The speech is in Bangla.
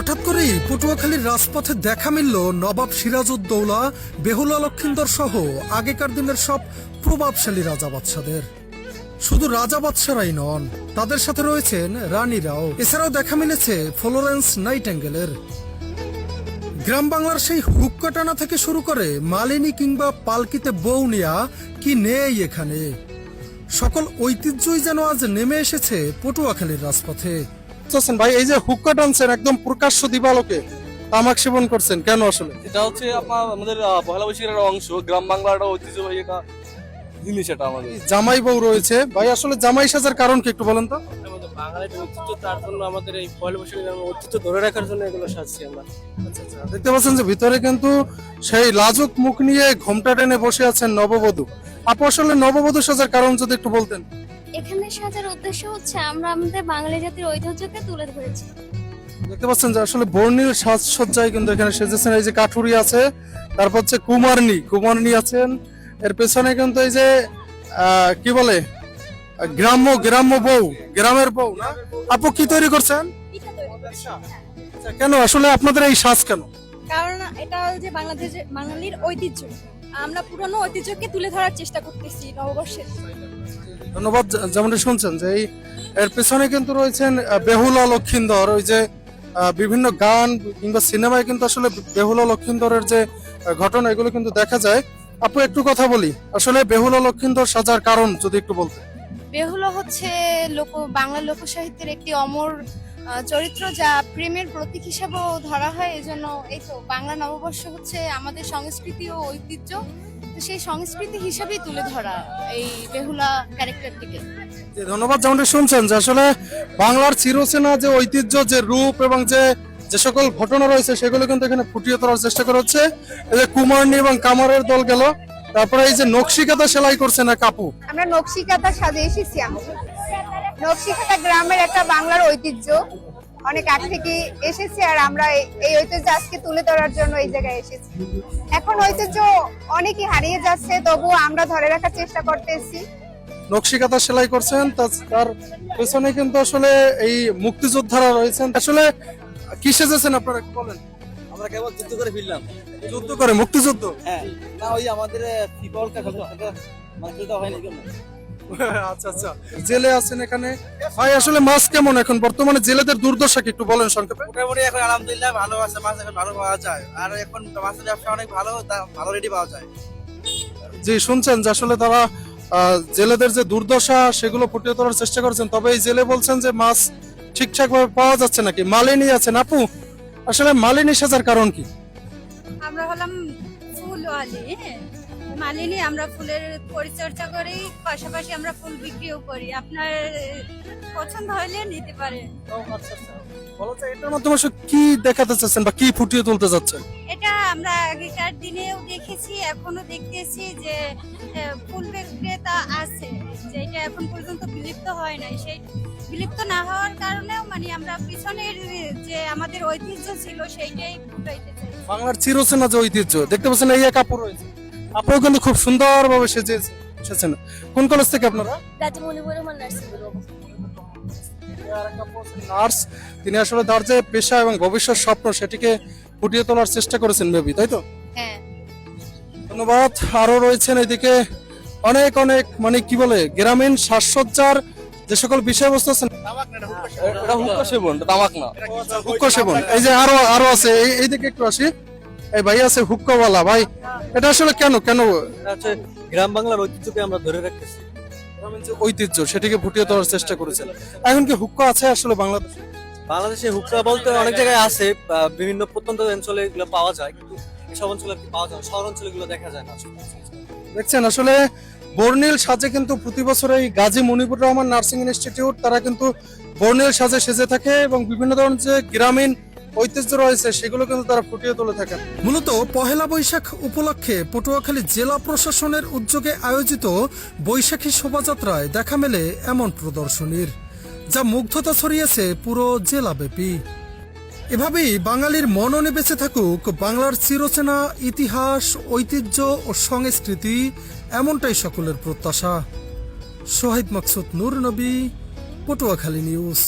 হঠাৎ করেই পটুয়াখালীর রাজপথে দেখা মিলল নবাব সিরাজউদ্দৌলা, বেহুলা লক্ষিন্দর সহ আগেকার দিনের সব প্রভাবশালী রাজা বাদশাদের। শুধু রাজা বাদশারাই নন, তাদের সাথে রয়েছেন রানীরাও। এছাড়াও দেখা মিলেছে ফ্লোরেন্স নাইটেঙ্গেলের। গ্রাম বাংলার সেই হুক্কা টানা থেকে শুরু করে মালিনী কিংবা পালকিতে বউনিয়া কি নেই এখানে। সকল ঐতিহ্যই যেন আজ নেমে এসেছে পটুয়াখালীর রাজপথে। ভাই, এই যে হুক্কা টানছেন একদম প্রকাশ্য দিবালোকে, তামাক সেবন করছেন কেন আসলে? এটা হচ্ছে আমাদের পহেলা বৈশাখের অংশ, গ্রাম বাংলার একটা ঐতিহ্যবাহী একটা জিনিস এটা আমাদের। জামাই বউ রয়েছে ভাই, আসলে জামাই সাজার কারণ কি একটু বলেন তো? আমাদের বাঙালির ঐতিহ্য, তার জন্য আমাদের এই পহেলা বৈশাখের ঐতিহ্য ধরে রাখার জন্য এগুলো সাজছি আমরা। দেখতে পাচ্ছেন যে ভিতরে কিন্তু সেই লাজুক মুখ নিয়ে ঘোমটা টেনে বসে আছেন নববধূ। আপু, আসলে নববধূ সাজার কারণ যদি একটু বলতেন। এখানে সাজার উদ্দেশ্য হচ্ছে আমরা আমাদের বাঙালি জাতির ঐতিহ্যকে তুলে ধরেছি। দেখতে পাচ্ছেন যে আসলে বর্ণিল সাজসজ্জায় কিন্তু এখানে সেজেছেন। এই যে কাঠুরি আছে, তারপর হচ্ছে কুমারনী আছেন, এর পেছনে কিন্তু এই যে কি বলে গ্রাম্য বউ, গ্রামের বউ না? আপু, কি তৈরি করছেন? আচ্ছা, কেন আসলে আপনাদের এই সাজ কেন? কারণ এটা যে বাঙালির ঐতিহ্য, আমরা পুরনো ঐতিহ্যকে তুলে ধরার চেষ্টা করতেছি নববর্ষে। ধন্যবাদ। যেমনটা শুনছেন যে এর পেছনে কিন্তু রয়েছেন বেহুলা লক্ষিন্দর। ওই যে বিভিন্ন গান কিংবা সিনেমায় কিন্তু আসলে বেহুলা লক্ষিন্দরের যে ঘটনা, এগুলো কিন্তু দেখা যায়। আপু, একটু কথা বলি, আসলে বেহুলা লক্ষিন্দর সাজার কারণ যদি একটু বলতেন। বেহুলা হচ্ছে বাংলা লোকসাহিত্যের একটি অমর চরিত্র, যা প্রেমের প্রতীক হিসাবেও ধরা হয়। এজন্য এই তো বাংলা নববর্ষ হচ্ছে আমাদের সংস্কৃতি ও ঐতিহ্য, তো সেই সংস্কৃতি হিসাবেই তুলে ধরা এই বেহুলা ক্যারেক্টারটিকে। ধন্যবাদ। যেমনটা শুনছেন যে আসলে বাংলার চিরচেনা যে ঐতিহ্য, যে রূপ এবং যে সকল ঘটনা রয়েছে, সেগুলো কিন্তু এখানে ফুটিয়ে তোলার চেষ্টা করা হচ্ছে। এই যে কুমারনী এবং কামারের দল গেল, তারপরে এই যে নকশিকাঁথা সেলাই করছে না কাপু। আমরা নকশিকাঁথা সাজে এসেছি। নকশিকাঁথা গ্রামের একটা বাংলার ঐতিহ্য, অনেক আগ থেকে এসেছে, আর আমরা এই ঐতিহ্য আজকে তুলে ধরার জন্য এই জায়গায় এসেছি। এখন ঐতিহ্য অনেকই হারিয়ে যাচ্ছে, তবুও আমরা ধরে রাখার চেষ্টা করতেছি। নকশিকাঁথা সেলাই করছেন, তার পেছনে কিন্তু আসলে এই মুক্তিযোদ্ধারা রয়েছেন। আসলে কি সেজেছেন আপনারা একটু বলেন। আমরা কেবল যুদ্ধ করে ফিরলাম। যুদ্ধ করে, মুক্তিযুদ্ধ? হ্যাঁ, না ওই আমাদের ফিফা ওয়ার্ল্ড কাপ খেলতে হয়নি কেন। আচ্ছা আচ্ছা, জেলে আছেন এখানে ভাই। আসলে মাছ কেমন এখন বর্তমানে জেলেদের দুর্দশা কি একটু বলেন সংক্ষেপে? মোটামুটি এখন আলহামদুলিল্লাহ ভালো আছে, মাছ এখন ভালো পাওয়া যায়, আর এখন মাছের ব্যবসা অনেক ভালো, ভালো রেডি পাওয়া যায়। জি, শুনছেন যে আসলে তারা জেলেদের যে দুর্দশা সেগুলো ফুটিয়ে তোলার চেষ্টা করছেন। তবে এই জেলে বলছেন যে মাছ ঠিকঠাক ভাবে পাওয়া যাচ্ছে নাকি। মালিনী আছেন। আপু, আসলে মালিনী সাজার কারণ কি? আমরা হলাম ফুলওয়ালি, মালিনী। আমরা ফুলের পরিচর্যা করি, পাশাপাশি আমরা ফুল বিক্রিও করি। আপনার পছন্দ হলে নিতে পারেন। এটার মাধ্যমে কি দেখাতে চাচ্ছেন বা কি ফুটিয়ে তুলতে চাচ্ছেন? এটা আমরা আগেকার দিনেও দেখেছি, এখনো দেখতেছি যে ফুল বিক্রেতা আছে, যেটা এখন পর্যন্ত বিলুপ্ত হয় নাই। সেই বিলুপ্ত না হওয়ার কারণেও মানে আমরা পিছনের যে আমাদের ঐতিহ্য ছিল সেইটাই ফুটাইতে চাই। বাংলার চিরচেনা যে ঐতিহ্য, দেখতে পাচ্ছেন এই এক আপু রয়েছে। আপু কিন্তু খুব সুন্দর ভাবে সেজেছেন। কোন কলেজ থেকে আপনারা? নার্স। তিনি আসলে তার যে পেশা এবং ভবিষ্যৎ স্বপ্ন, সেটিকে ফুটিয়ে তোলার চেষ্টা করেছেন মেবি, তাই তো? হ্যাঁ, ধন্যবাদ। আরো রয়েছেন এদিকে অনেক অনেক মানে কি বলে গ্রামীণ সাজসজ্জার যে সকল বিষয়বস্তু আছে। এটা হুক্কা সেবন, তামাক না। হুক্কা সেবন। এই যে আরো আছে, এইদিকে একটু আসি। এই ভাই আছে হুক্কাওয়ালা ভাই। এটা আসলে কেন গ্রাম বাংলার ঐতিহ্যকে আমরা ধরে রাখতেছি। গ্রামীণ যে ঐতিহ্য, সেটিকে ফুটিয়ে তোলার চেষ্টা করেছেন। এখন কি হুক্কা আছে আসলে বাংলাদেশে? বাংলাদেশে হুক্কা বলতে অনেক জায়গায় আছে, বিভিন্ন প্রত্যন্ত অঞ্চলে এগুলো পাওয়া যায়, কিন্তু এসব অঞ্চলে পাওয়া যায় না, শহর অঞ্চলে এগুলো দেখা যায় না। দেখছেন আসলে বর্ণিল সাজে কিন্তু প্রতি বছর এই গাজী মনিবুর রহমান নার্সিং ইনস্টিটিউট, তারা কিন্তু বর্ণিল সাজে সেজে থাকে এবং বিভিন্ন ধরনের যে গ্রামীণ ঐতিহ্য রয়েছে সেগুলো কিন্তু তারা ফুটিয়ে তুলে থাকেন। মূলত পহেলা বৈশাখ উপলক্ষে পটুয়াখালী জেলা প্রশাসনের উদ্যোগে আয়োজিত বৈশাখী শোভাযাত্রায় দেখা মেলে এমন প্রদর্শনীর, যা মুগ্ধতা ছড়িয়েছে পুরো জেলাব্যাপী। এভাবেই বাঙালির মননে বেঁচে থাকুক বাংলার চিরচেনা ইতিহাস, ঐতিহ্য ও সংস্কৃতি, এমনটাই সকলের প্রত্যাশা। শহীদ মাকসুদ নূর নবী, পটুয়াখালী নিউজ।